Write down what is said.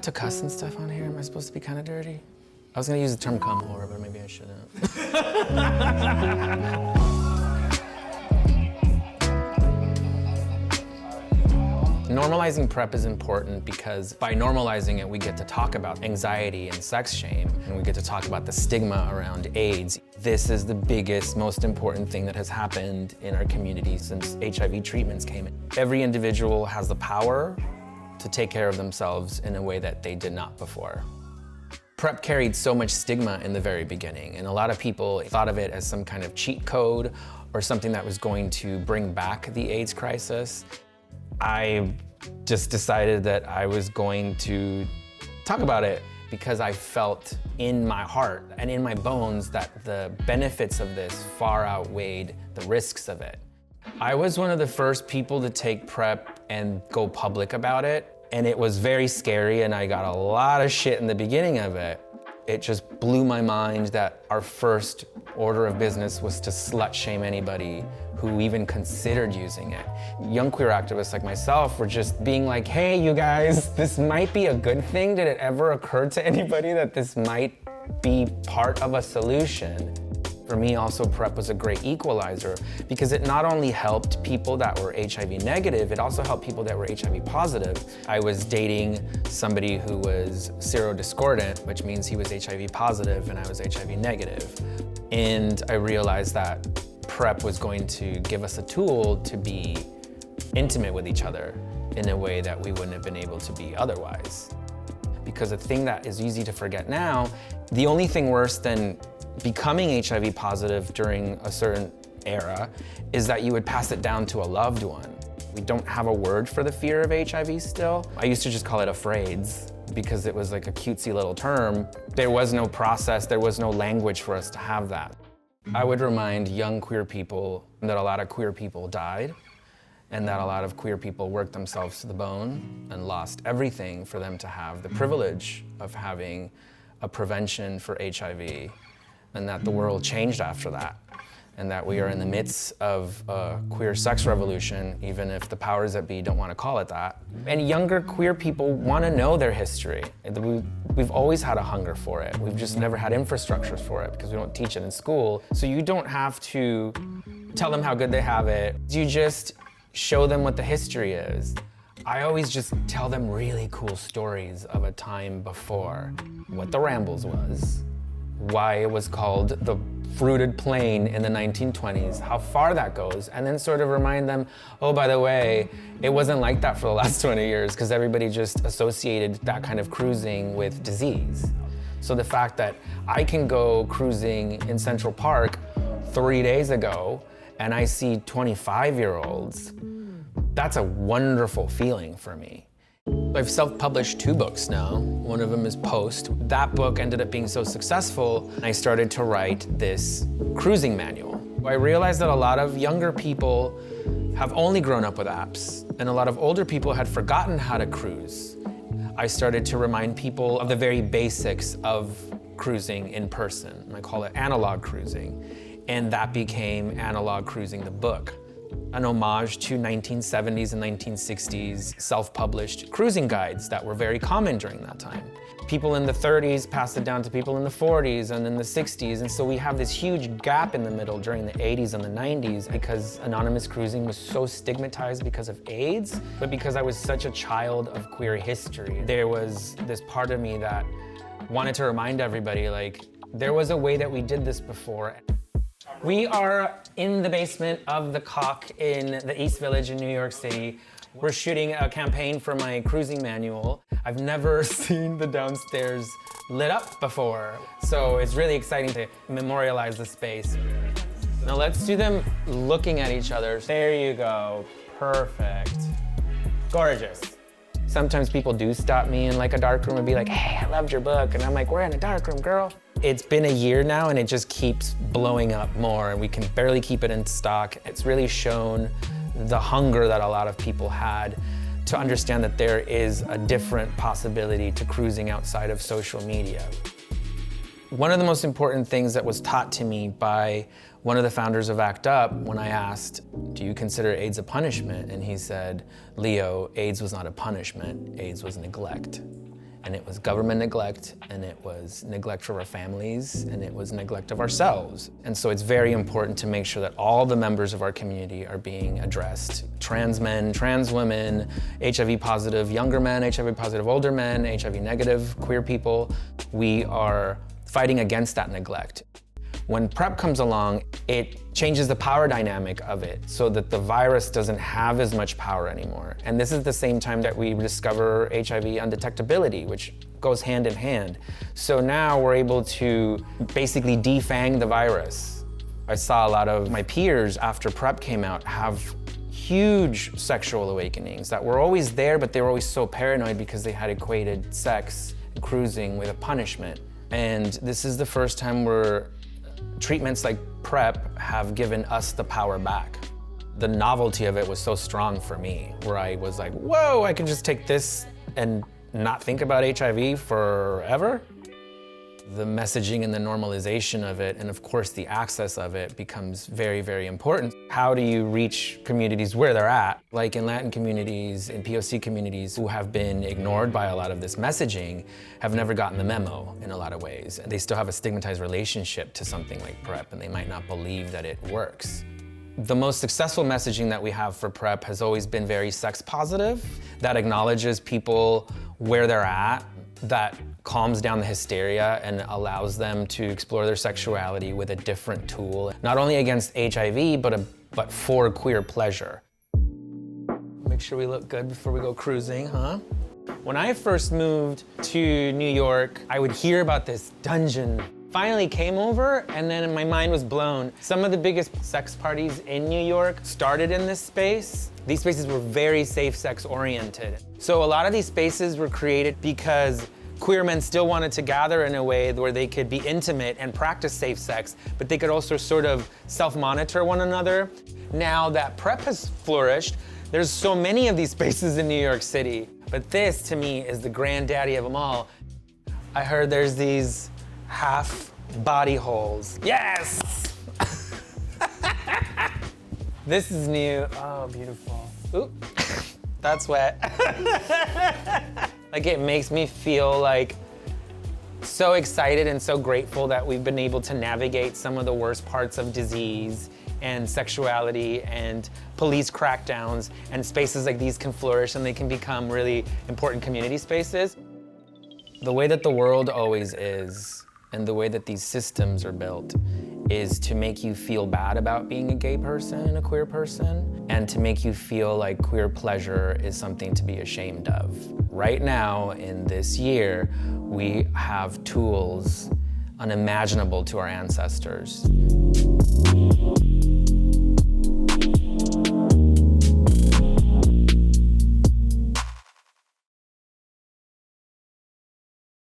to cuss and stuff on here? Am I supposed to be kind of dirty? I was gonna use the term cum whore, but maybe I shouldn't. Normalizing PrEP is important because by normalizing it, we get to talk about anxiety and sex shame, and we get to talk about the stigma around AIDS. This is the biggest, most important thing that has happened in our community since HIV treatments came in. Every individual has the power to take care of themselves in a way that they did not before. PrEP carried so much stigma in the very beginning, and a lot of people thought of it as some kind of cheat code or something that was going to bring back the AIDS crisis. I just decided that I was going to talk about it because I felt in my heart and in my bones that the benefits of this far outweighed the risks of it. I was one of the first people to take PrEP and go public about it, and it was very scary, and I got a lot of shit in the beginning of it. It just blew my mind that our first order of business was to slut shame anybody who even considered using it. Young queer activists like myself were just being like, hey, you guys, this might be a good thing. Did it ever occur to anybody that this might be part of a solution? For me, also, PrEP was a great equalizer because it not only helped people that were HIV negative, it also helped people that were HIV positive. I was dating somebody who was serodiscordant, which means he was HIV positive and I was HIV negative. And I realized that PrEP was going to give us a tool to be intimate with each other in a way that we wouldn't have been able to be otherwise. Because a thing that is easy to forget now, the only thing worse than becoming HIV positive during a certain era is that you would pass it down to a loved one. We don't have a word for the fear of HIV still. I used to just call it afraids because it was like a cutesy little term. There was no process, there was no language for us to have that. I would remind young queer people that a lot of queer people died and that a lot of queer people worked themselves to the bone and lost everything for them to have the privilege of having a prevention for HIV, and that the world changed after that, and that we are in the midst of a queer sex revolution, even if the powers that be don't want to call it that. And younger queer people want to know their history. We've always had a hunger for it. We've just never had infrastructures for it because we don't teach it in school. So you don't have to tell them how good they have it. You just show them what the history is. I always just tell them really cool stories of a time before, what the Rambles was, why it was called the fruited plain in the 1920s, how far that goes, and then sort of remind them, oh, by the way, it wasn't like that for the last 20 years because everybody just associated that kind of cruising with disease. So the fact that I can go cruising in Central Park 3 days ago and I see 25-year-olds, that's a wonderful feeling for me. I've self-published 2 books now. One of them is Post. That book ended up being so successful, I started to write this cruising manual. I realized that a lot of younger people have only grown up with apps, and a lot of older people had forgotten how to cruise. I started to remind people of the very basics of cruising in person. I call it analog cruising, and that became Analog Cruising, the book. An homage to 1970s and 1960s self-published cruising guides that were very common during that time. People in the 30s passed it down to people in the 40s and in the 60s, and so we have this huge gap in the middle during the 80s and the 90s because anonymous cruising was so stigmatized because of AIDS, but because I was such a child of queer history. There was this part of me that wanted to remind everybody, like, there was a way that we did this before. We are in the basement of the Cock in the East Village in New York City. We're shooting a campaign for my cruising manual. I've never seen the downstairs lit up before, so it's really exciting to memorialize the space. Now let's do them looking at each other. There you go, perfect. Gorgeous. Sometimes people do stop me in like a dark room and be like, hey, I loved your book. And I'm like, we're in a dark room, girl. It's been a year now and it just keeps blowing up more and we can barely keep it in stock. It's really shown the hunger that a lot of people had to understand that there is a different possibility to cruising outside of social media. One of the most important things that was taught to me by one of the founders of ACT UP when I asked, do you consider AIDS a punishment? And he said, Leo, AIDS was not a punishment, AIDS was neglect. And it was government neglect, and it was neglect for our families, and it was neglect of ourselves. And so it's very important to make sure that all the members of our community are being addressed. Trans men, trans women, HIV positive younger men, HIV positive older men, HIV negative queer people. We are fighting against that neglect. When PrEP comes along, it changes the power dynamic of it so that the virus doesn't have as much power anymore. And this is the same time that we discover HIV undetectability, which goes hand in hand. So now we're able to basically defang the virus. I saw a lot of my peers after PrEP came out have huge sexual awakenings that were always there, but they were always so paranoid because they had equated sex and cruising with a punishment. And this is the first time where treatments like PrEP have given us the power back. The novelty of it was so strong for me, where I was like, whoa, I can just take this and not think about HIV forever? The messaging and the normalization of it, and of course the access of it, becomes very, very important. How do you reach communities where they're at? Like in Latin communities, in POC communities who have been ignored by a lot of this messaging, have never gotten the memo in a lot of ways. They still have a stigmatized relationship to something like PrEP, and they might not believe that it works. The most successful messaging that we have for PrEP has always been very sex positive, that acknowledges people where they're at, that calms down the hysteria and allows them to explore their sexuality with a different tool, not only against HIV, but for queer pleasure. Make sure we look good before we go cruising, huh? When I first moved to New York, I would hear about this dungeon. Finally came over, and then my mind was blown. Some of the biggest sex parties in New York started in this space. These spaces were very safe sex oriented. So a lot of these spaces were created because queer men still wanted to gather in a way where they could be intimate and practice safe sex, but they could also sort of self-monitor one another. Now that PrEP has flourished, there's so many of these spaces in New York City. But this, to me, is the granddaddy of them all. I heard there's these half body holes. Yes! This is new. Oh, beautiful. Oop, that's wet. Like, it makes me feel like so excited and so grateful that we've been able to navigate some of the worst parts of disease and sexuality and police crackdowns, and spaces like these can flourish and they can become really important community spaces. The way that the world always is, and the way that these systems are built, is to make you feel bad about being a gay person and a queer person, and to make you feel like queer pleasure is something to be ashamed of. Right now, in this year, we have tools unimaginable to our ancestors.